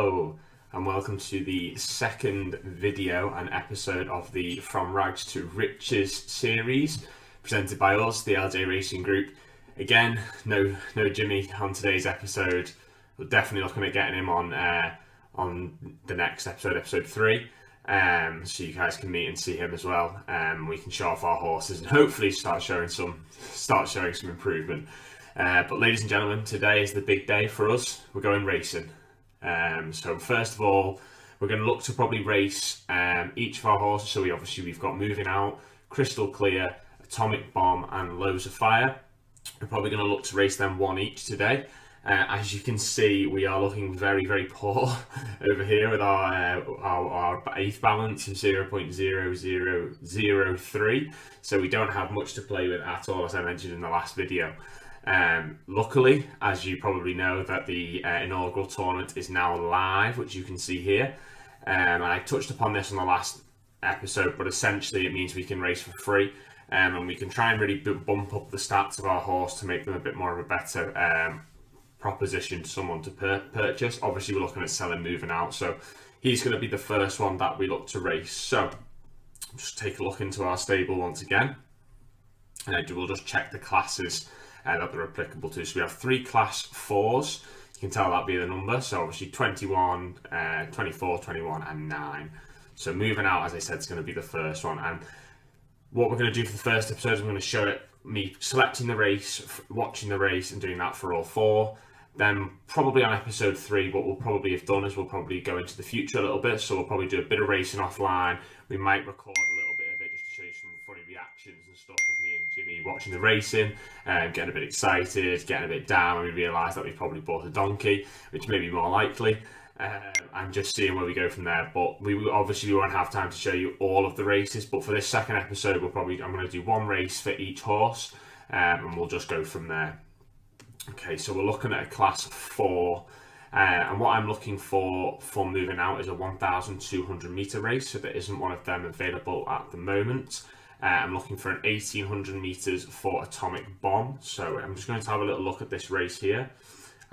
Hello and welcome to the second video and episode of the From Rags to Riches series presented by us, the LJ Racing Group. Again, no Jimmy on today's episode. We're definitely looking at getting him on the next episode, episode 3, so you guys can meet and see him as well. We can show off our horses and hopefully start showing some improvement. But ladies and gentlemen, today is the big day for us. We're going racing. So first of all, we're going to look to probably race each of our horses. So we've got Moving Out, Crystal Clear, Atomic Bomb and Loads of Fire. We're probably going to look to race them one each today. As you can see, we are looking very, very poor over here with our eighth balance of 0.0003. So we don't have much to play with at all, as I mentioned in the last video. Luckily, as you probably know, that the inaugural tournament is now live, which you can see here. I touched upon this in the last episode, but essentially it means we can race for free, and we can try and really bump up the stats of our horse to make them a bit more of a better proposition to someone to purchase. Obviously, we're looking at selling Moving Out, so he's going to be the first one that we look to race. So just take a look into our stable once again, and we'll just check the classes that they're applicable to. So we have 3 class 4s. You can tell that be the number. So obviously 21, 24, 21 and 9. So Moving Out, as I said, is going to be the first one. And what we're going to do for the first episode is I'm going to show it me selecting the race, watching the race and doing that for all 4. Then probably on episode 3, what we'll probably have done is we'll probably go into the future a little bit. So we'll probably do a bit of racing offline. We might record a little bit of it just to show you some funny reactions and stuff of me and Jimmy watching the racing, getting a bit excited, getting a bit down when we realise that we've probably bought a donkey, which may be more likely, and just seeing where we go from there. But we won't have time to show you all of the races, but for this second episode I'm going to do one race for each horse, and we'll just go from there. Okay, so we're looking at a class 4, and what I'm looking for Moving Out is a 1,200 metre race, so there isn't one of them available at the moment. I'm looking for an 1,800 metres for Atomic Bomb, so I'm just going to have a little look at this race here,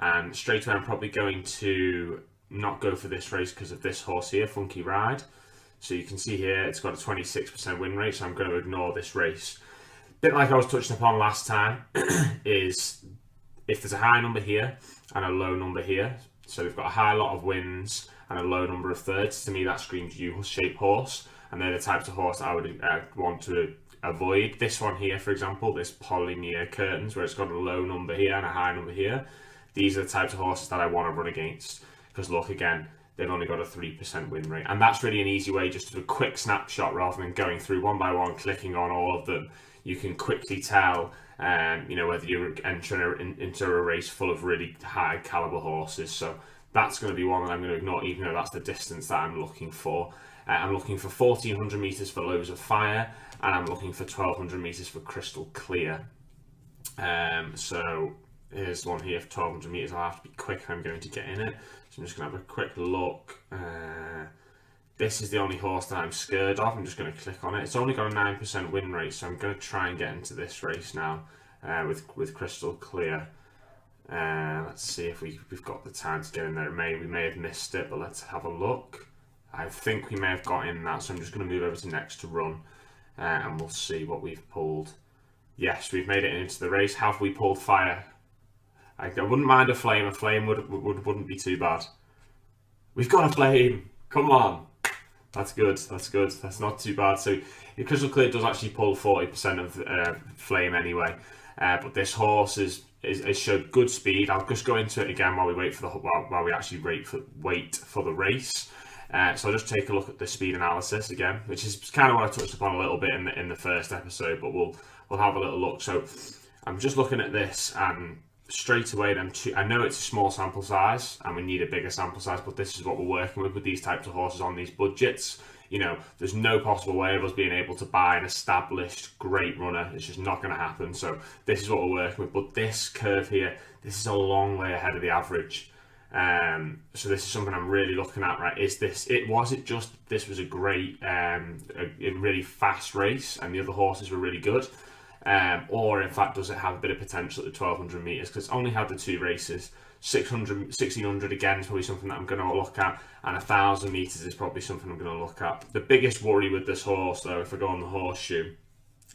and straight away I'm probably going to not go for this race because of this horse here, Funky Ride. So you can see here it's got a 26% win rate, so I'm going to ignore this race. A bit like I was touching upon last time is if there's a high number here and a low number here, so they've got a high lot of wins and a low number of thirds, to me that screams U-shape horse, and they're the types of horse that I would want to avoid. This one here, for example, this Polynear Curtains, where it's got a low number here and a high number here, these are the types of horses that I want to run against, because look, again, they've only got a 3% win rate, and that's really an easy way just to do a quick snapshot rather than going through one by one, clicking on all of them. You can quickly tell whether you're entering into a race full of really high caliber horses. So that's going to be one that I'm going to ignore, even though that's the distance that I'm looking for. I'm looking for 1,400 metres for Loads of Fire, and I'm looking for 1,200 metres for Crystal Clear. So here's one here for 1,200 metres. I'll have to be quick if I'm going to get in it. So I'm just going to have a quick look. This is the only horse that I'm scared of. I'm just going to click on it. It's only got a 9% win rate, so I'm going to try and get into this race now with Crystal Clear. Let's see if we've got the time to get in there. We may have missed it, but let's have a look. I think we may have got in that, so I'm just going to move over to Next to Run, and we'll see what we've pulled. Yes, we've made it into the race. Have we pulled Fire? I wouldn't mind a Flame. A Flame wouldn't be too bad. We've got a Flame. Come on. That's good. That's not too bad. So Crystal Clear does actually pull 40% of Flame anyway, but this horse has showed good speed. I'll just go into it again while we wait for while we actually wait for the race. So I'll just take a look at the speed analysis again, which is kind of what I touched upon a little bit in the first episode, but we'll have a little look. So I'm just looking at this, and straight away I know it's a small sample size and we need a bigger sample size, but this is what we're working with these types of horses on these budgets. There's no possible way of us being able to buy an established great runner. It's just not going to happen. So this is what we're working with, but this curve here, this is a long way ahead of the average. So this is something I'm really looking at, right? This was a great a really fast race and the other horses were really good, or in fact does it have a bit of potential at the 1,200 metres, because it's only had the 2 races, 600, 1600 again is probably something that I'm going to look at, and 1000 meters is probably something I'm going to look at. The biggest worry with this horse, though, if I go on the horseshoe,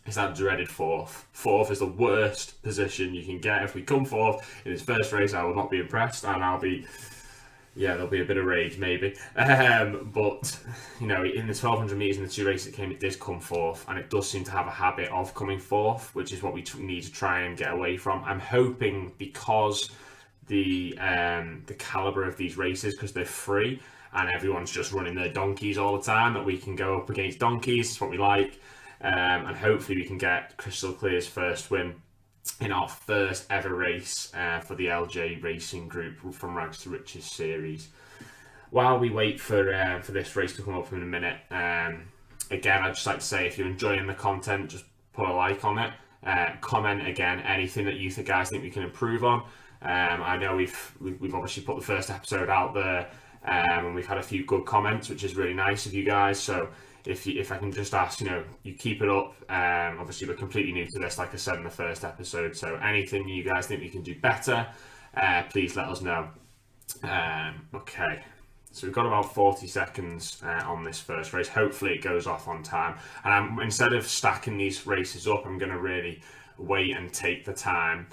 is that dreaded fourth. Fourth is the worst position you can get. If we come fourth in his first race, I will not be impressed, and I'll be, yeah, there'll be a bit of rage maybe. But, you know, in the 1200 metres in the 2 races it came, it did come fourth, and it does seem to have a habit of coming fourth, which is what we need to try and get away from. I'm hoping, because the calibre of these races, because they're free and everyone's just running their donkeys all the time, that we can go up against donkeys. It's what we like. And hopefully we can get Crystal Clear's first win in our first ever race for the LJ Racing Group from Rags to Riches series. While we wait for this race to come up in a minute, again, I'd just like to say, if you're enjoying the content, just put a like on it. Comment again anything that you guys think we can improve on. I know we've obviously put the first episode out there, and we've had a few good comments, which is really nice of you guys. So if I can just ask, you know, you keep it up. Obviously, we're completely new to this, like I said in the first episode. So anything you guys think we can do better, please let us know. Okay. So we've got about 40 seconds on this first race. Hopefully it goes off on time. And instead of stacking these races up, I'm going to really wait and take the time.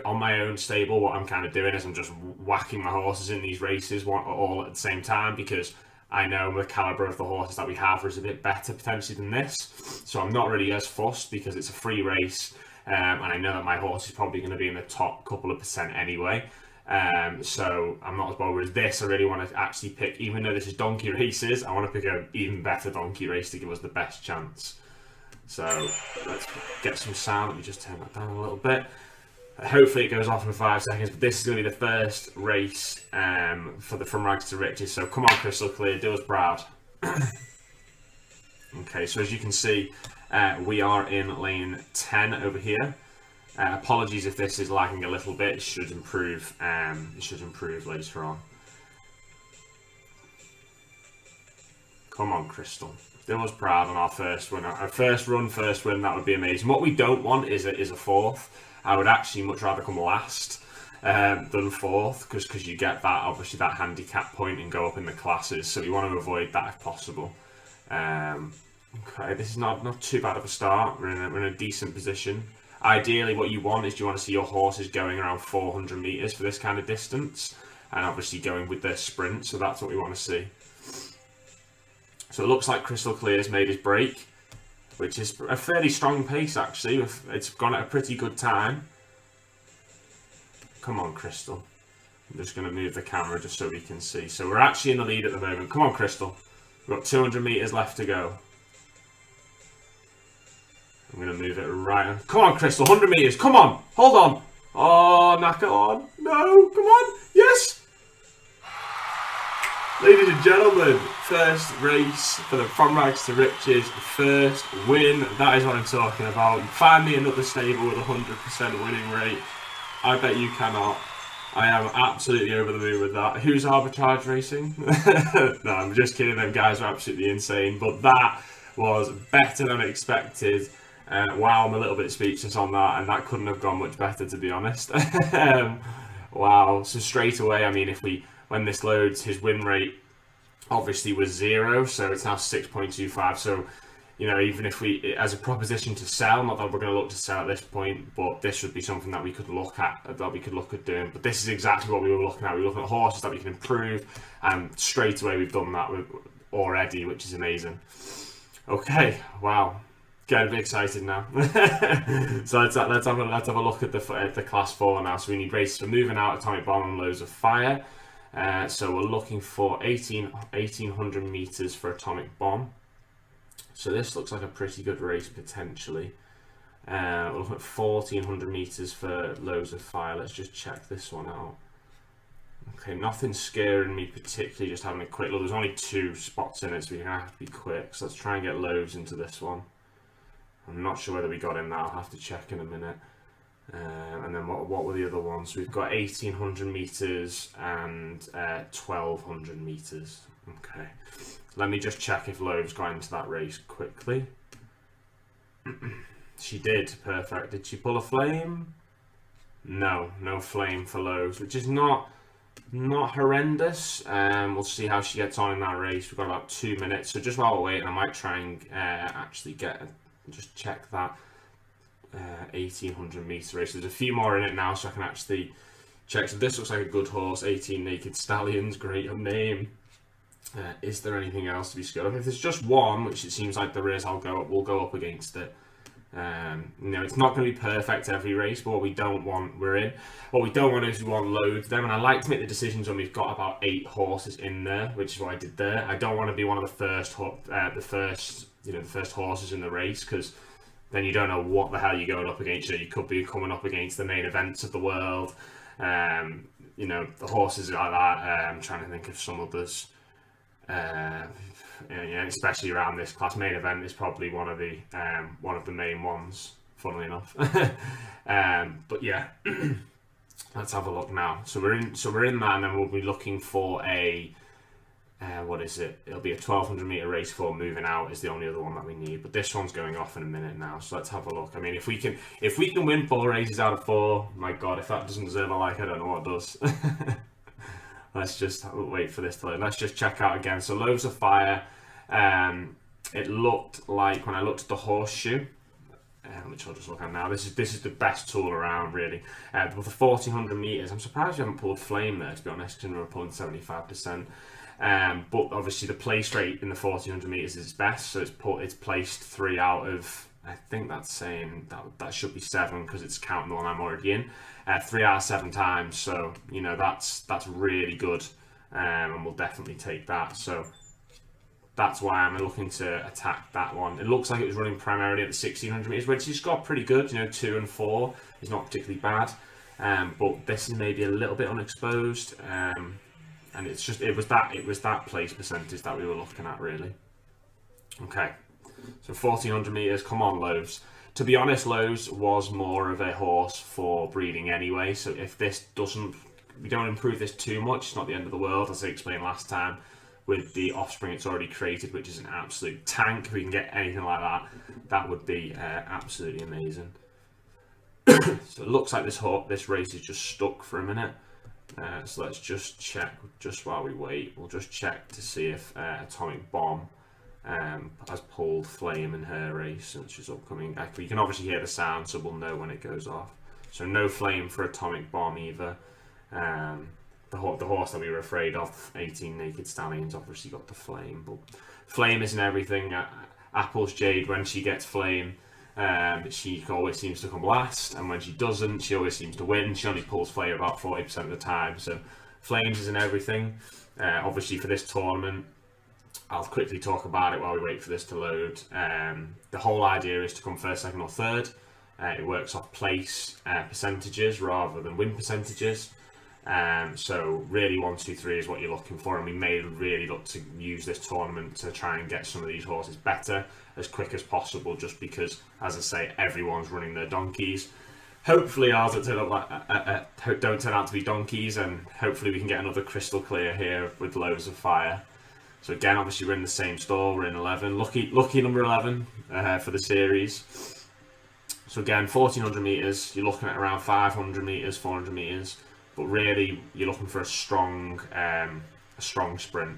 On my own stable, what I'm kind of doing is I'm just whacking my horses in these races all at the same time, because I know the calibre of the horses that we have is a bit better potentially than this. So I'm not really as fussed, because it's a free race, and I know that my horse is probably going to be in the top couple of percent anyway. So I'm not as bothered with this. I really want to actually pick, even though this is donkey races, I want to pick an even better donkey race to give us the best chance. So let's get some sound. Let me just turn that down a little bit. Hopefully it goes off in 5 seconds, but this is going to be the first race from Rags to Riches. So come on, Crystal Clear, do us proud. Okay, so as you can see, we are in lane 10 over here. Apologies if this is lagging a little bit. It should improve. It should improve later on. Come on, Crystal. Do us proud on our first win. Our first run, first win. That would be amazing. What we don't want is a fourth. I would actually much rather come last than fourth, because you get that, obviously, that handicap point and go up in the classes. So we want to avoid that if possible. Okay, this is not too bad of a start. We're in a decent position. Ideally, what you want is you want to see your horses going around 400 metres for this kind of distance, and obviously going with their sprint, so that's what we want to see. So it looks like Crystal Clear's made his break, which is a fairly strong pace actually. It's gone at a pretty good time. Come on, Crystal. I'm just going to move the camera just so we can see. So we're actually in the lead at the moment. Come on, Crystal. We've got 200 metres left to go. I'm going to move it right on. Come on, Crystal, 100 metres. Come on, hold on. Oh, Naka on. No, come on. Yes. Ladies and gentlemen, first race for the From Rags to Riches, first win. That is what I'm talking about. Find me another stable with a 100% winning rate. I bet you cannot. I am absolutely over the moon with that. Who's Arbitrage Racing? No, I'm just kidding. Them guys are absolutely insane. But that was better than expected. Wow, I'm a little bit speechless on that, and that couldn't have gone much better, to be honest. Wow. So straight away, I mean, when this loads, his win rate obviously was 0, so it's now 6.25. So, you know, even if we, as a proposition to sell, not that we're going to look to sell at this point, but this would be something that we could look at doing. But this is exactly what we were looking at. We were looking at horses that we can improve, and straight away we've done that already, which is amazing. Okay, wow. Getting a bit excited now. So let's have a look at the class 4 now. So we need races for Moving Out, Atomic Bomb, and Loads of Fire. So we're looking for 1800 meters for Atomic Bomb. So this looks like a pretty good race potentially. We're looking at 1400 meters for Loads of Fire. Let's just check this one out. Okay, nothing scaring me particularly, just having a quick look. There's only 2 spots in it, so we're going to have to be quick. So let's try and get loads into this one. I'm not sure whether we got in that. I'll have to check in a minute. And then what were the other ones? We've got 1800 meters and 1200 meters. Okay. Let me just check if Loaves got into that race quickly. She did. Perfect. Did she pull a flame? No flame for Lowe's, which is not horrendous. We'll see how she gets on in that race. We've got about 2 minutes, so just while we're waiting, I might try and actually just check that 1800 meter race. There's a few more in it now, so I can actually check. So this looks like a good horse. 18 Naked Stallions, great name. Is there anything else to be scared of? If there's just one, which it seems like there is, we'll go up against it. It's not going to be perfect every race, but what we don't want is we want loads of them. And I like to make the decisions when we've got about 8 horses in there, which is what I did there. I don't want to be one of the first horses in the race, because then you don't know what the hell you're going up against. You could be coming up against the main events of the world. The horses like that. I'm trying to think of some others. Especially around this class. Main event is probably one of the main ones, funnily enough. But yeah, let's have a look now. So we're in that, and then we'll be looking for a what is it? It'll be a 1200 meter race for moving out is the only other one that we need. But this one's going off in a minute now, so let's have a look. I mean, if we can win 4 races out of 4, my God, if that doesn't deserve a like, I don't know what does. Let's just wait for this to load. Let's just check out again. So Loaves of Fire. It looked like when I looked at the horseshoe, which I'll just look at now. This is the best tool around, really. With the 1400 meters, I'm surprised you haven't pulled Flame there, to be honest, because we're pulling 75%. But obviously the place rate in the 1400 meters is best, so it's placed 3 out of. I think that's saying that should be 7 because it's counting the one I'm already in. 3 out of 7 times, so that's really good, and we'll definitely take that. So that's why I'm looking to attack that one. It looks like it was running primarily at the 1600 meters, which has got pretty good. 2 and 4 is not particularly bad, but this is maybe a little bit unexposed, and it was that place percentage that we were looking at, really. Okay. So 1400 meters, come on, Loaves. To be honest, Loaves was more of a horse for breeding anyway, so if we don't improve this too much, it's not the end of the world, as I explained last time, with the offspring it's already created, which is an absolute tank. If we can get anything like that, that would be absolutely amazing. So it looks like this race is just stuck for a minute. So let's just check, just while we wait, we'll just check to see if Atomic Bomb has pulled Flame in her race, which is upcoming. You can obviously hear the sound, so we'll know when it goes off. So no Flame for Atomic Bomb either. The horse that we were afraid of, 18 Naked Stallions, obviously got the Flame, but Flame isn't everything. Apple's Jade, when she gets Flame, she always seems to come last, and when she doesn't, she always seems to win. She only pulls Flame about 40% of the time, so Flames isn't everything. Obviously for this tournament, I'll quickly talk about it while we wait for this to load. The whole idea is to come first, second or third. It works off place percentages rather than win percentages. So really 1, 2, 3 is what you're looking for, and we may really look to use this tournament to try and get some of these horses better as quick as possible, just because, as I say, everyone's running their donkeys. Hopefully ours don't turn out to be donkeys, and hopefully we can get another crystal clear here with Loaves of Fire. So again, obviously we're in the same store, we're in 11, lucky number 11 for the series. So again, 1400 meters, you're looking at around 500 meters, 400 meters, but really you're looking for a strong sprint.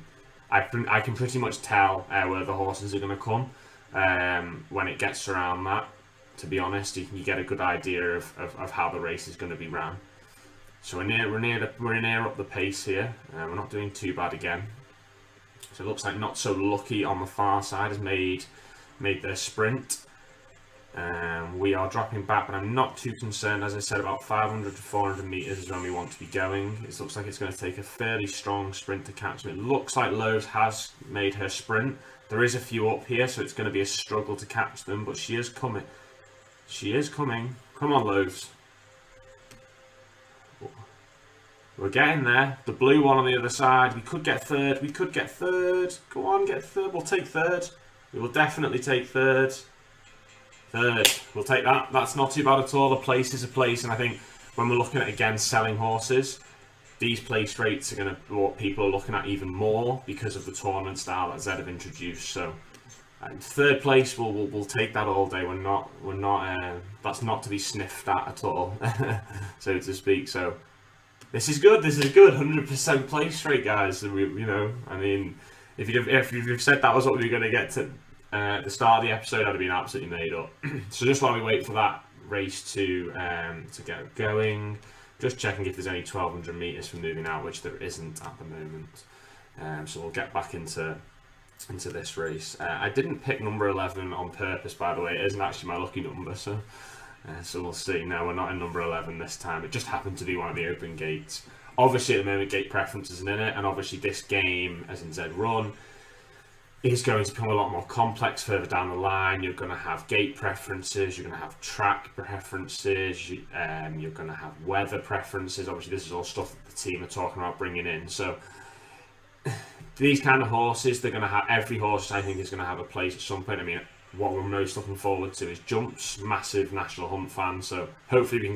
I can pretty much tell where the horses are going to come when it gets around that. To be honest, you get a good idea of how the race is going to be ran. So we're near up the pace here. We're not doing too bad again. So it looks like Not So Lucky on the far side has made their sprint. We are dropping back, but I'm not too concerned. As I said, about 500 to 400 meters is when we want to be going. It looks like it's going to take a fairly strong sprint to catch me. It looks like Lowe's has made her sprint. There is a few up here, so it's going to be a struggle to catch them, but she is coming. She is coming. Come on, Lowe's. We're getting there. The blue one on the other side. We could get third. We could get third. Go on, get third. We'll take third. We will definitely take third. Third. We'll take that. That's not too bad at all. A place is a place. And I think when we're looking at, again, selling horses, these place rates are going to be what people are looking at even more because of the tournament style that Zed have introduced. So And third place, we'll take that all day. That's not to be sniffed at all, so to speak. So this is good. This is good. 100% place rate, guys. I mean, if you've said that was what we were going to get to the start of the episode, I'd have been absolutely made up. So just while we wait for that race to get going, just checking if there's any 1200 meters for moving out, which there isn't at the moment. So we'll get back into this race. I didn't pick number 11 on purpose, by the way. It isn't actually my lucky number, so we'll see. No, we're not in number 11 this time. It just happened to be one of the open gates. Obviously, at the moment, gate preference isn't in it, and obviously this game, as in Zed Run, is going to become a lot more complex further down the line. You're going to have gate preferences, you're going to have track preferences, you're going to have weather preferences. Obviously, this is all stuff that the team are talking about bringing in. So these kind of horses, they're going to have, every horse I think is going to have a place at some point. I mean, what we're most looking forward to is jumps. Massive National Hunt fan, so hopefully we can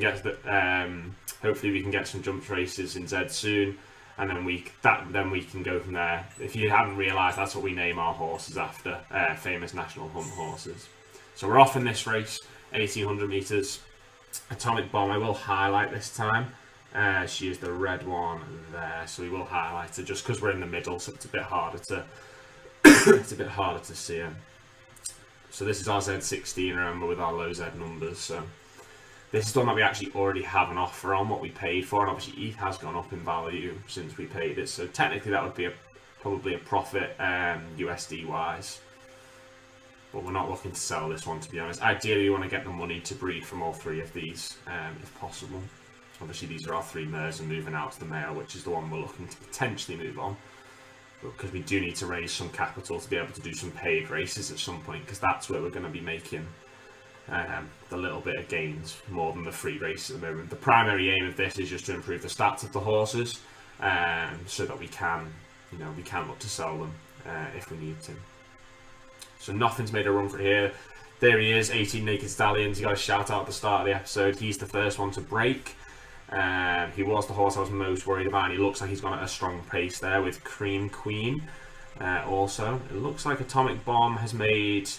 get some jumps races in Zed soon, and then we can go from there. If you haven't realised, that's what we name our horses after, famous National Hunt horses. So we're off in this race, 1800 meters. Atomic Bomb, I will highlight this time. She is the red one there, so we will highlight her just because we're in the middle, so it's a bit harder to see her. So this is our Z16, remember, with our low Z numbers. So this is one that we actually already have an offer on, what we paid for, and obviously ETH has gone up in value since we paid it. So technically that would be probably a profit USD wise. But we're not looking to sell this one, to be honest. Ideally, we want to get the money to breed from all three of these, if possible. Obviously, these are our three mares and moving out to the male, which is the one we're looking to potentially move on. Because we do need to raise some capital to be able to do some paid races at some point, because that's where we're going to be making the little bit of gains more than the free races at the moment. The primary aim of this is just to improve the stats of the horses, so that we can look to sell them if we need to. So nothing's made a run for it here. There he is, 18 Naked Stallions. You got a shout out at the start of the episode. He's the first one to break. He was the horse I was most worried about, and he looks like he's gone at a strong pace there with Cream Queen. Also, it looks like Atomic Bomb has made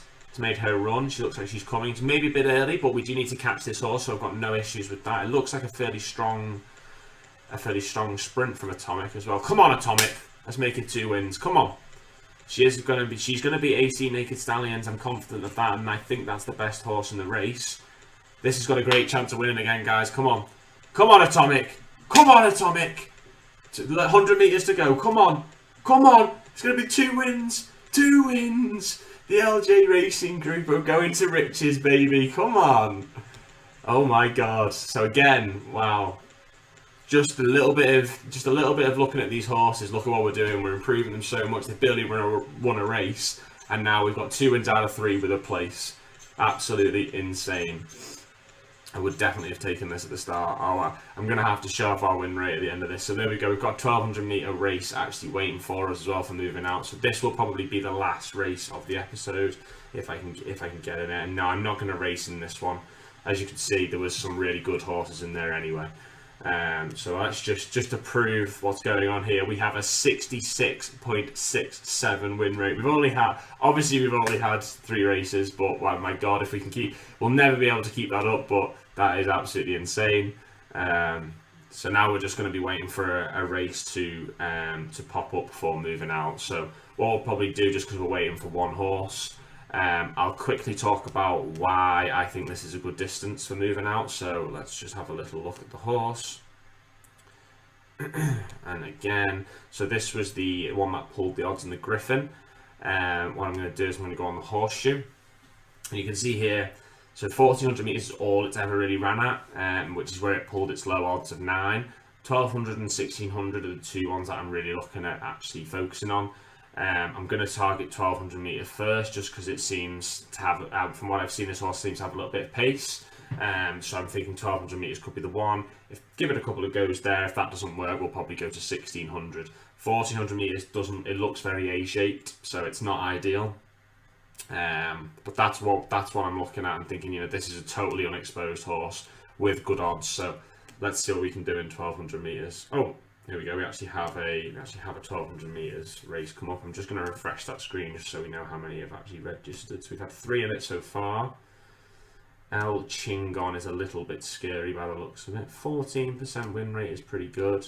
her run. She looks like she's coming. It's maybe a bit early, but we do need to catch this horse, so I've got no issues with that. It looks like a fairly strong sprint from Atomic as well. Come on, Atomic! Let's make it 2 wins. Come on. She's going to be 18 Naked Stallions. I'm confident of that, and I think that's the best horse in the race. This has got a great chance of winning again, guys. Come on. Come on, Atomic! Come on, Atomic! 100 meters to go. Come on! Come on! It's going to be 2 wins! 2 wins! The LJ Racing Group are going to riches, baby. Come on! Oh my God! So again, wow. Just a little bit of looking at these horses. Look at what we're doing. We're improving them so much. They've barely won a race, and now we've got 2 wins out of 3 with a place. Absolutely insane. I would definitely have taken this at the start. I'm going to have to show off our win rate at the end of this. So there we go. We've got a 1200 meter race actually waiting for us as well for moving out. So this will probably be the last race of the episode if I can get in there. And no, I'm not going to race in this one. As you can see, there was some really good horses in there anyway. So that's just to prove what's going on here. We have a 66.67 win rate. We've only had 3 races, but wow, my God, if we can we'll never be able to keep that up, but that is absolutely insane. So now we're just going to be waiting for a race to pop up before moving out. So what we'll probably do, just because we're waiting for one horse, I'll quickly talk about why I think this is a good distance for moving out. So let's just have a little look at the horse. And again, so this was the one that pulled the odds in the Griffin. What I'm going to do is I'm going to go on the Horseshoe. And you can see here, so 1400 meters is all it's ever really ran at, which is where it pulled its low odds of 9. 1200 and 1600 are the 2 ones that I'm really looking at actually focusing on. I'm going to target 1200 meters first, just because it seems to have, from what I've seen, this horse seems to have a little bit of pace. So I'm thinking 1200 meters could be the one. Give it a couple of goes there. If that doesn't work, we'll probably go to 1600. 1400 meters it looks very A-shaped, so it's not ideal. But that's what I'm looking at and thinking, this is a totally unexposed horse with good odds. So let's see what we can do in 1200 meters. Oh, Here we go. We actually have a 1200 meters race come up. I'm just going to refresh that screen just so we know how many have actually registered. So we've had 3 in it so far. El Chingon is a little bit scary by the looks of it. 14% win rate is pretty good.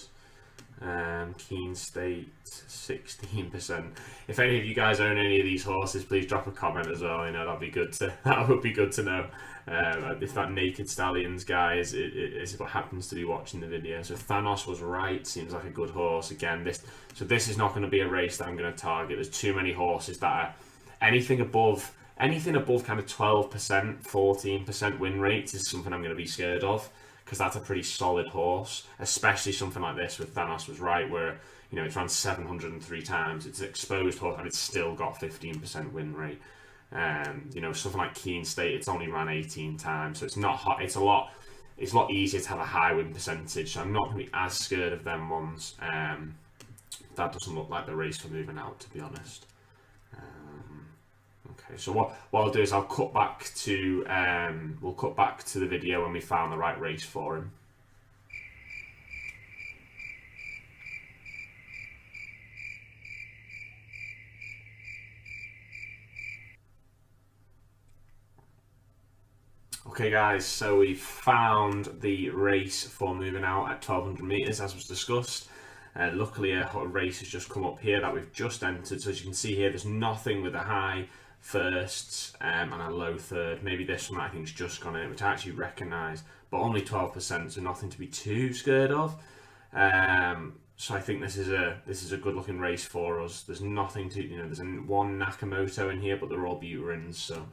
Keene State 16%. If any of you guys own any of these horses, please drop a comment as well. You know, that'd be good to that would be good to know. If that Naked Stallions guy is what happens to be watching the video. So Thanos was right. Seems like a good horse again. This is not going to be a race that I'm going to target. There's too many horses that are anything above kind of 12%, 14% win rates is something I'm going to be scared of. Because that's a pretty solid horse, especially something like this with Thanos was right, where you know it's run 703 times. It's an exposed horse and it's still got 15% win rate. You know, something like Keene State, it's only ran 18 times, so it's not hot. It's a lot easier to have a high win percentage. So I'm not going to be as scared of them ones. That doesn't look like the race for moving out, to be honest. Okay, so what I'll do is I'll cut back to we'll cut back to the video when we found the right race for him. Okay guys, so we found the race for moving out at 1200 meters as was discussed. Luckily a race has just come up here that we've just entered, so as you can see here there's nothing with a high firsts and a low third. Maybe this one I think has just gone in, which I actually recognise, but only 12%, so nothing to be too scared of. So I think this is a good looking race for us. There's nothing to, you know, there's one Nakamoto in here, but they're all Buterins, so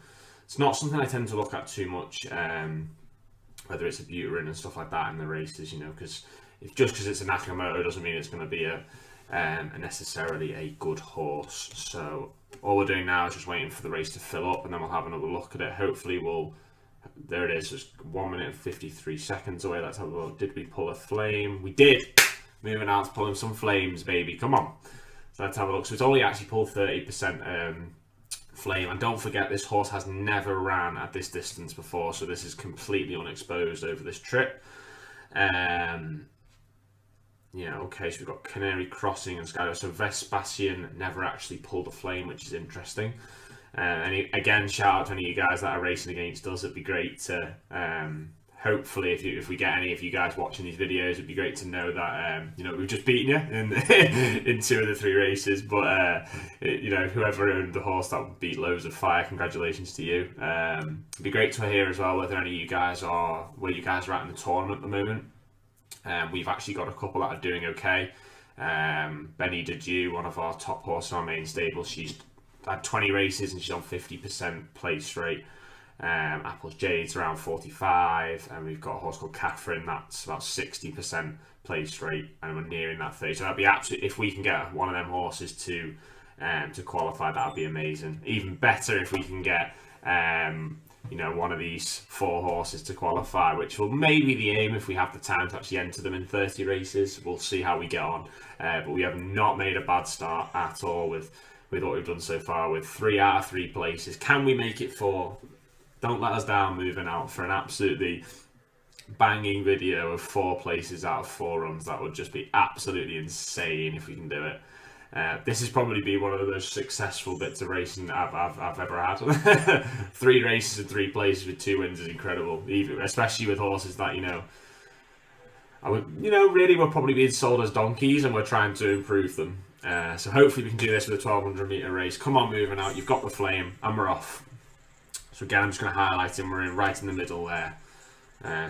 it's not something I tend to look at too much, whether it's a Buterin and stuff like that in the races, you know, because just because it's a Nakamoto doesn't mean it's going to be a necessarily a good horse. So all we're doing now is just waiting for the race to fill up, and then we'll have another look at it. Hopefully there it is, just 1 minute and 53 seconds away. Let's have a look. Did we pull a flame? We did. Moving out to pulling some flames, baby. Come on. So let's have a look. So it's only actually pulled 30% flame. And don't forget, this horse has never ran at this distance before, so this is completely unexposed over this trip. Yeah, okay, so we've got Canary Crossing and Skyler. So Vespasian never actually pulled a flame, which is interesting. And again, shout out to any of you guys that are racing against us. It'd be great to, hopefully, if we get any of you guys watching these videos, it'd be great to know that, you know, we've just beaten you in 2 of the 3 races. But, you know, whoever owned the horse that beat Loads of Fire, congratulations to you. It'd be great to hear as well whether any of you guys are, where you guys are at in the tournament at the moment. We've actually got a couple that are doing okay. Benny Dedew, one of our top horses in our main stable, she's had 20 races and she's on 50% place rate. Apple's Jade's around 45, and we've got a horse called Catherine that's about 60% place rate, and we're nearing that 30. So that'd be absolutely, if we can get one of them horses to qualify, that'd be amazing. Even better if we can get you know, one of these 4 horses to qualify, which will maybe the aim if we have the time to actually enter them in 30 races. We'll see how we get on, but we have not made a bad start at all with what we've done so far, with 3 out of 3 places. Can we make it 4? Don't let us down moving out for an absolutely banging video of 4 places out of 4 runs. That would just be absolutely insane if we can do it. This has probably been one of the most successful bits of racing that I've ever had. 3 races and 3 places with 2 wins is incredible, even especially with horses that, you know, really we're probably being sold as donkeys, and we're trying to improve them. So hopefully we can do this with a 1200 meter race. Come on, moving out. You've got the flame, and we're off. So again, I'm just going to highlight him. We're right in the middle there.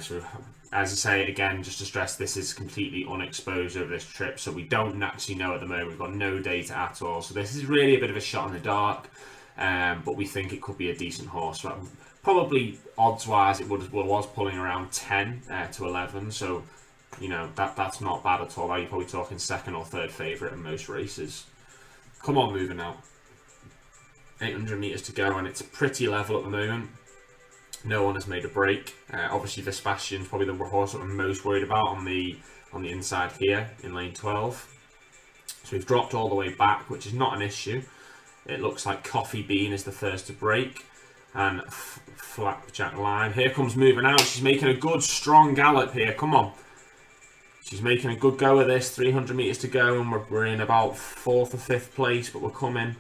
So as I say again, just to stress, this is completely unexposed over this trip, so we don't actually know at the moment. We've got no data at all, so this is really a bit of a shot in the dark, but we think it could be a decent horse. Probably odds wise it was pulling around 10 to 11, so you know that's not bad at all. You're probably talking 2nd or 3rd favourite in most races. Come on, moving out. 800 metres to go, and it's pretty level at the moment. No one has made a break. Obviously Vespasian's probably the horse that I'm most worried about on the inside here in lane 12. So we've dropped all the way back, which is not an issue. It looks like Coffee Bean is the first to break, and Flapjack Lime. Here comes moving out. She's making a good strong gallop here. Come on. She's making a good go at this. 300 metres to go, and we're in about 4th or 5th place, but we're coming.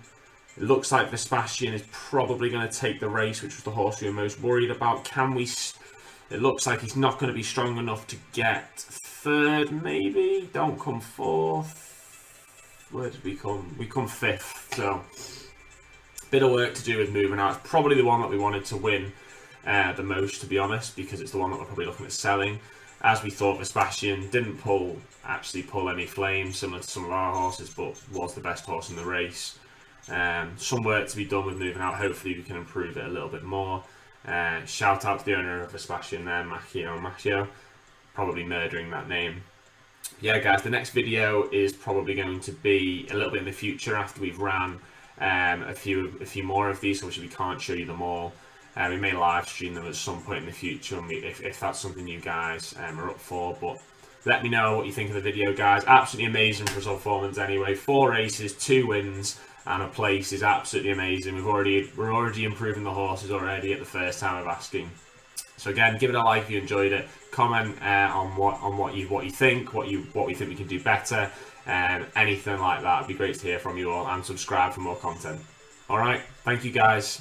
It looks like Vespasian is probably going to take the race, which was the horse we were most worried about. Can we... It looks like he's not going to be strong enough to get 3rd, maybe? Don't come 4th. Where did we come? We come 5th, so... Bit of work to do with moving out. It's probably the one that we wanted to win the most, to be honest, because it's the one that we're probably looking at selling. As we thought, Vespasian didn't actually pull any flames, similar to some of our horses, but was the best horse in the race. Some work to be done with moving out. Hopefully we can improve it a little bit more. Shout out to the owner of Vespasian there, Macchio, probably murdering that name. Yeah, guys, the next video is probably going to be a little bit in the future after we've ran a few more of these. Obviously, we can't show you them all. We may live stream them at some point in the future, and if that's something you guys are up for. But let me know what you think of the video, guys. Absolutely amazing performance anyway. 4 races, 2 wins, and a place is absolutely amazing. We're already improving the horses already at the first time of asking. So again, give it a like if you enjoyed it. Comment on what you think, what we think we can do better, anything like that. It'd be great to hear from you all, and subscribe for more content. All right, thank you guys.